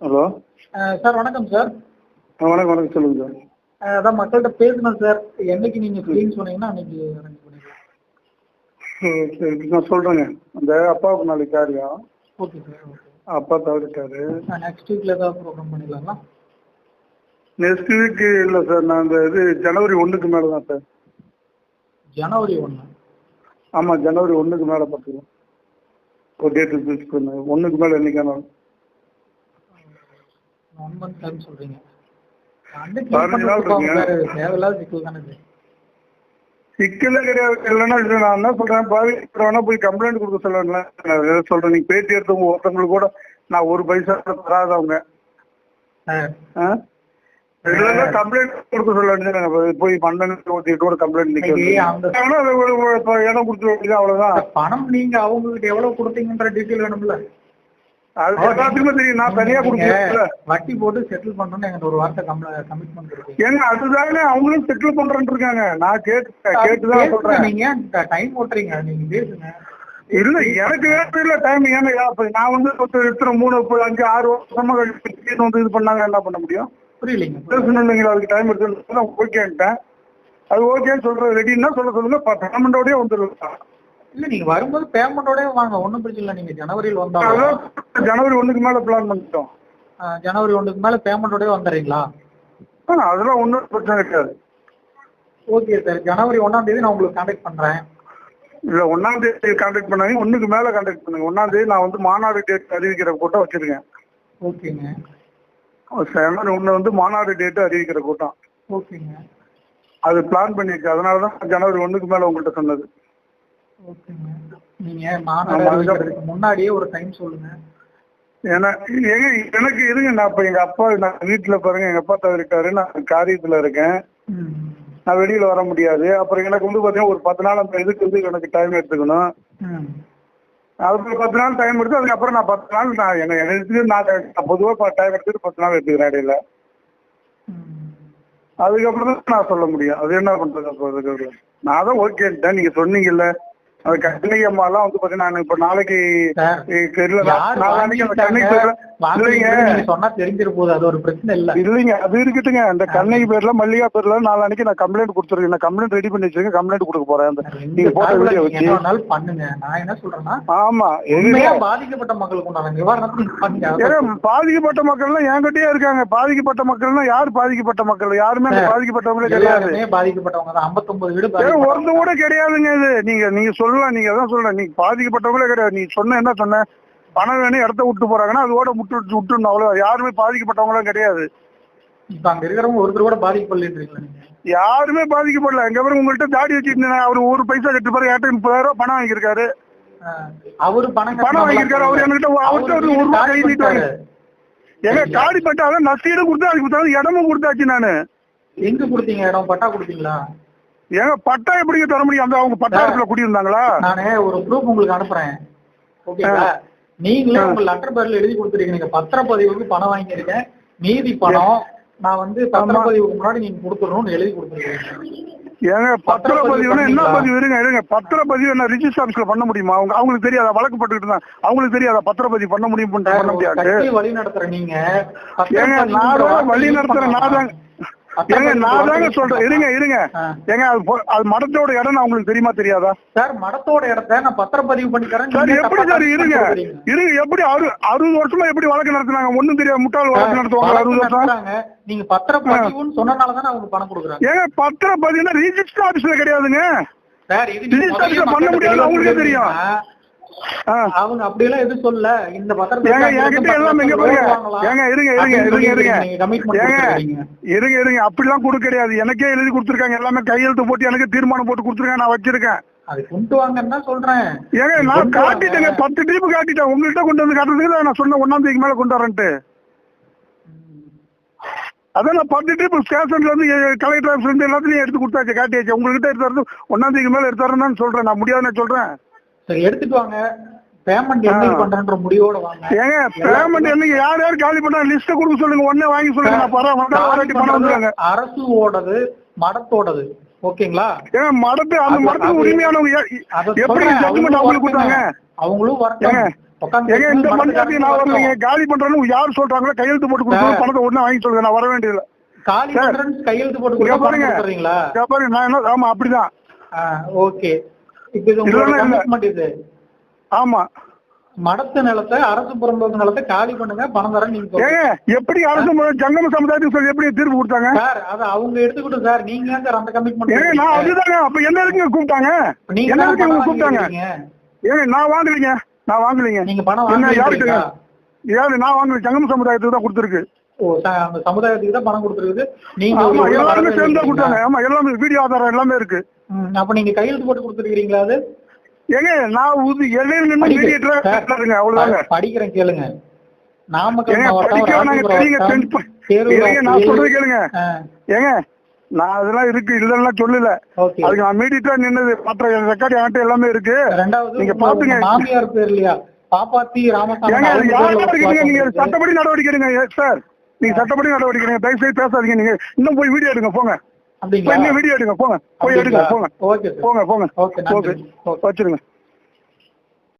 Hello sir வணக்கம் sir. வணக்கம் வணக்கம் சொல்லுங்க சார். அதான் மக்கள்கிட்ட பேசணும் சார். என்னைக்கு நீங்க ஃப்ரீன்னு சொன்னீங்கன்னா அன்னைக்கு அரேஞ்ச் பண்ணிக்கலாம். சரி நான் சொல்றேங்க. அந்த அப்பாவுக்கு நாளைக்கு காரியம். Okay sir. ஓகே. அப்பா தவறிட்டாரு. நெக்ஸ்ட் வீக்ல ஏதாவது ப்ரோக்ராம் பண்ணிடலாங்களா? நெக்ஸ்ட் வீக் இல்லை சார். நான் இந்த இது ஜனவரி 1க்கு மேலே தான் சார். ஜனவரி 1. ஆமாம், ஜனவரி 1க்கு மேலே பார்த்துக்கலாம். ஒரு டேட்டு ஃபிக்ஸ் பண்ணு. 1க்கு மேலே என்னைக்கான 1 மந்த் டைம் சொல்றீங்க. 15 நாள் இருக்குங்க. தேவையில்லாத சிக்கல் தானே இது. சிக்கலே கிடையாது. இல்லைன்னா இது நான் என்ன சொல்றேன், வேணா போய் கம்ப்ளைண்ட் கொடுக்க சொல்லலாம். நான் எதை சொல்றேன், நீங்க பேட்டி எடுத்தவங்க ஒருத்தவங்களுக்கு கூட நான் ஒரு பைசா தராதவங்க கம்ப்ளைண்ட் கொடுக்க சொல்ல போய் மண்ணு கூட கம்ப்ளைண்ட் இடம் கொடுத்து வேண்டியது அவ்வளவுதான். பணம் நீங்க அவங்களுக்கு எவ்வளவு கொடுத்தீங்கன்ற டீட்டெயில் வேணும்ல. அது எல்லாத்துக்குமே தெரியும். நான் தனியா கொடுக்கல. வட்டி போட்டு செட்டில் பண்றேன்னு எங்க ஒரு வார்த்தை கமிட்மெண்ட் இருக்கு. ஏங்க அதுதானே அவங்களும் செட்டில் பண்றேன்னு இருக்காங்க. நான் கேட்டுதான் சொல்றேன். நீங்க டைம் ஓட்டுறீங்க, நீங்க பேசுங்க. இல்ல எனக்கு வேற இல்ல டைம். ஏங்க நான் வந்து 3 5 6 வருஷமா வந்து இது பண்ணாங்க, என்ன பண்ண முடியும்? புரியலைங்க. இல்லைங்களா, அதுக்கு டைம் எடுத்து ஓகேன்ட்டேன். அது ஓகேன்னு சொல்றது ரெடின்னா சொல்லுங்க. பேமெண்டோடய வந்துருக்கா? இல்ல நீங்க வரும்போது பேமெண்டோடய வாங்க, ஒன்றும் பிரச்சனை இல்லை. நீங்க ஜனவரியில் வந்தாலும் ஜனவரி 1க்கு மேல பிளான் பண்ணிட்டோம். ஜனவரி 1க்கு மேல பேமெண்டோடய வந்துடுறீங்களா? அதெல்லாம் ஒன்றும் பிரச்சனை இருக்காது. Okay sir. ஜனவரி 1ஆம் தேதி நான் உங்களுக்கு கான்டாக்ட் பண்றேன். இல்ல 1ஆம் தேதி கான்டாக்ட் பண்ணாங்க. 1க்கு மேல கான்டாக்ட் பண்ணுங்க. 1ஆம் தேதி நான் வந்து மாநாடு டேட் அறிவிக்கிற கூட்டம் வச்சிருக்கேன். ஓகேங்க. ஜனவரி 1 வந்து மாநாடு டேட் அறிவிக்கிற கூட்டம். ஓகேங்க. அது பிளான் பண்ணிருக்கு. அதனாலதான் ஜனவரி 1க்கு மேல உங்கள்கிட்ட சொன்னது. ஓகேங்க. நீங்க மாநாடு அறிவிக்கிறதுக்கு முன்னாடியே ஒரு டைம் சொல்லுங்க. ஏன்னா எனக்கு இருங்க. நான் இப்ப எங்க அப்பா, நான் வீட்டுல பாருங்க, எங்க அப்பா தவறிட்டாரு. நான் காரியத்துல இருக்கேன். நான் வெளியில வர முடியாது. அப்புறம் எனக்கு வந்து பாத்தீங்கன்னா ஒரு 10 நாள் அந்த இதுக்கு வந்து எனக்கு டைம் எடுத்துக்கணும். அதுக்கு 10 நாள் டைம் எடுத்து அதுக்கப்புறம் நான் 10 நாள் நான் பொதுவா டைம் எடுத்துட்டு 10 நாள் எடுத்துக்கிறேன் இடையில. அதுக்கப்புறம் தான் நான் சொல்ல முடியும். அது என்ன பண்றது? அப்போ அதுக்கு நான் தான் ஓகேன்ட்டேன். நீங்க சொன்னீங்கல்ல அது கண்ணகி அம்மா எல்லாம் வந்து பாத்தீங்கன்னா நான் இப்ப நாளைக்கு சொன்னா தெரிஞ்சிரு போகுது. அது ஒரு பிரச்சனை இல்ல. இல்லைங்க, அது இருக்கட்டுங்க. அந்த கண்ணகி பேர்ல மல்லிகா பேர்ல நாளைக்கு நான் கம்ப்ளைண்ட் கொடுத்துருக்கேன். நான் கம்ப்ளைண்ட் ரெடி பண்ணி வச்சிருக்கேன். கம்ப்ளைண்ட் கொடுக்க போறேன். நீங்க போட்ட வீடியோ வச்சு பண்ணுங்க. நான் என்ன சொல்றேன்னா, ஆமா, பாதிக்கப்பட்ட மக்களுக்கு உண்டான நிவாரணம். பாதிக்கப்பட்ட மக்கள்லாம் என்கிட்டயே இருக்காங்க. பாதிக்கப்பட்ட மக்கள்னா யாரு? பாதிக்கப்பட்ட மக்கள் யாருமே பாதிக்கப்பட்டவங்களே கிடையாது. பாதிக்கப்பட்டவங்க 59 வீடு ஒருத்த கூட கிடையாதுங்க. இது நீங்க சொல்லலாம். நீங்க அதான் சொல்றேன். நீங்க பாதிக்கப்பட்டவங்களே கிடையாது. நீ சொன்ன என்ன சொன்ன, பணம் வேணும் இடத்த விட்டு போறாங்கன்னா அதோட விட்டுணும். அவ்வளவு. யாருமே பாதிக்கப்பட்டவங்களும் கிடையாது. இப்ப அங்க இருக்கிறவங்க ஒருத்தர் கூட பாதிக்கப்படல. யாருமே பாதிக்கப்படல. எங்க பேரும் உங்கள்கிட்ட தாடி வச்சுட்டு அவரு 1 பைசா கட்டு பாரு. 30,000 ரூபாய் பணம் வாங்கியிருக்காரு. அவரு பணம் வாங்கியிருக்காரு. அவரு என்கிட்ட அவர்கிட்ட ஒரு ரூபாய் கை நீட்டாரு. எங்க தாடி பட்டாலும் நஷ்டீடும் கொடுத்து அதுக்கு இடமும் கொடுத்தாச்சு. நானு எங்க கொடுத்தீங்க இடம்? பட்டா கொடுத்தீங்களா? ஏங்க பட்டா எப்படி தர முடியும்? அந்த அவங்க பட்டாளத்துல குடியிருந்தாங்களா? நானே ஒரு ப்ரூஃப் உங்களுக்கு அனுப்புறேன். ஓகேங்களா? நீங்களே உங்க லெட்டர் பேர்ல எழுதி கொடுத்துருக்கீங்க. நீங்க பத்திரப்பதிவுக்கு பணம் வாங்கியிருக்கேன். மீதி பணம் நான் வந்து பத்திரப்பதிவுக்கு முன்னாடி நீங்க கொடுத்துடணும்னு எழுதி கொடுத்துருக்கீங்க. ஏங்க பத்திரப்பதிவுன்னா என்ன பதிவு? இருங்க. பத்திரப்பதிவு என்ன ரிஜிஸ்டர் ஆபீஸ்ல பண்ண முடியுமா? அவங்களுக்கு தெரியாத வழக்கு பட்டுக்கிட்டு தான். அவங்களுக்கு தெரியாத பத்திரப்பதிவு பண்ண முடியும் பண்ண முடியாது. வழி நடத்துற நீங்க ஏங்க நான் வழி நடத்துறேன். நான் தாங்க சொல்றேன். இருங்க. ஏங்க அது மடத்தோட இடம் உங்களுக்கு தெரியுமா தெரியாதா? சார் மடத்தோட இடத்த நான் பத்திரப்பதிவு பண்ணி தரேன். சார் எப்படி சார்? இருங்க. எப்படி 60 வருஷமா எப்படி வழக்கு நடத்துனாங்க? ஒண்ணும் தெரியாது. முட்டாள் வழக்கு நடத்துவாங்க 60 வருஷம். நீங்க பத்திரப்பதிவுன்னு சொன்னனாலதான் அவங்க பணம் கொடுக்குறாங்க. ஏங்க பத்திரப்பதிவுனா ரிஜிஸ்டர் ஆபீஸ்ல கிடையாதுங்க. சார் ரிஜிஸ்டர் ஆபீஸ்ல பண்ண முடியாது. அவங்களுக்கே தெரியும். அவங்க அப்படி எல்லாம் எதுவும் சொல்ல. இந்த பத்திரத்தை அப்படிலாம் கொடுக்க கிடையாது. எனக்கே எழுதி கொடுத்துருக்காங்க. எல்லாமே கையெழுத்து போட்டு எனக்கு தீர்மானம் போட்டு கொடுத்துருக்காங்க. நான் வச்சிருக்கேன். அது கொண்டு வாங்கன்னா சொல்றேன். ஏங்க நான் காட்டிட்டேங்க. 10 ட்ரிப் காட்டிட்டேன். உங்கள்கிட்ட கொண்டு வந்து காட்டுறதுக்கு நான் சொன்ன 1ஆம் தேதிக்கு மேல கொண்டு வரேன்ட்டு. அதான் நான் 10 ட்ரிப் ஸ்டேஷன்ல இருந்து கலெக்டர் ஆஃபீஸ்ல இருந்து எல்லாத்தையும் எடுத்து கொடுத்தாச்சு, காட்டியாச்சு. உங்ககிட்ட எடுத்து வரது 1ஆம் தேதிக்கு மேல எடுத்து வரேன்னு சொல்றேன். நான் முடியாதுன்னு சொல்றேன். சரி எடுத்துட்டு வாங்க. பேமெண்ட் என்னைக்கு பண்றன்ற முடிவோட வாங்க. ஏங்க பேமெண்ட் என்னைக்கு யார் யார் காலி பண்ணா லிஸ்ட் கொடுக்க சொல்லுங்க. உடனே வாங்கி சொல்லுங்க. நான் பணம் வந்துருங்க. அரசு ஓடது மடத்தோடது. ஓகேங்களா? ஏங்க மடத்து அந்த மடத்துக்கு உரிமையானவங்க எப்படி ஜட்ஜ்மெண்ட் அவங்களுக்கு கொடுத்தாங்க? அவங்களும் வரட்டும். ஏங்க இந்த பஞ்சாயத்து நான் வரலைங்க, காலி பண்றேன்னு யார் சொல்றாங்களோ கையெழுத்து போட்டு கொடுக்கணும், பணத்தை உடனே வாங்கி சொல்லுங்க, நான் வர வேண்டியதில்லை. காலி பண்றேன்னு கையெழுத்து போட்டு பாருங்க பாருங்க நான் என்ன, ஆமா அப்படிதான். ஓகே, இப்ப இது உங்களோட கமிட்மெண்ட் இது. ஆமா, மடத்து நிலத்தை அரசு புறம்போக்கு நிலத்தை காலி பண்ணுங்க, பணம் தரேன் நீங்க. ஏங்க எப்படி அரசு ஜங்கம சமுதாயத்துக்கு சொல்லி எப்படி தீர்ப்பு கொடுத்தாங்க சார்? அது அவங்க எடுத்துக்கிட்டோம் சார், நீங்க ஏன் சார் அந்த கமிட்மெண்ட்? ஏங்க நான் அதுதாங்க, அப்ப என்ன இருக்குங்க கூப்பிட்டாங்க, என்ன இருக்குங்க கூப்பிட்டாங்க? ஏங்க நான் வாங்கலீங்க நீங்க பணம் யாருக்கு யாரு? நான் வாங்கல, ஜங்கம சமுதாயத்துக்கு தான் கொடுத்துருக்கு. ஓ, அந்த சமுதாயத்துக்கு தான் பணம் கொடுத்துருக்குது. நீங்க எல்லாருமே சேர்ந்து தான் கொடுத்தாங்க. ஆமா, எல்லாமே வீடியோ ஆதாரம் எல்லாமே இருக்கு. அப்ப நீங்க கையெழுத்து போட்டு கொடுத்துருக்கீங்களா? அது ஏங்க நான் இடையில நின்று மீடியேட்டரா அவ்வளவுதாங்க. படிக்கிறேன் கேளுங்க. நாமக்கல் நான் சொல்றது கேளுங்க. ஏங்க நான் அதெல்லாம் இருக்கு இல்லன்னா சொல்லல, அதுக்கு நான் மீடியேட்டரா நின்னது மற்ற ரெக்கார்டு என்கிட்ட எல்லாமே இருக்கு. நீங்க பாத்துங்க. மாமியார் பேர் இல்லையா பாப்பாத்தி ராமசாமி? நீங்க சட்டப்படி நடவடிக்கை எடுங்க சார், நீங்க சட்டப்படி நடவடிக்கை எடுங்க, தயவு செய்து பேசாதீங்க. நீங்க இன்னும் போய் வீடியோ எடுங்க, போங்க வீடியோ எடுங்க, போங்க போய் எடுங்க, போங்க போங்க போங்க, வச்சிருங்க.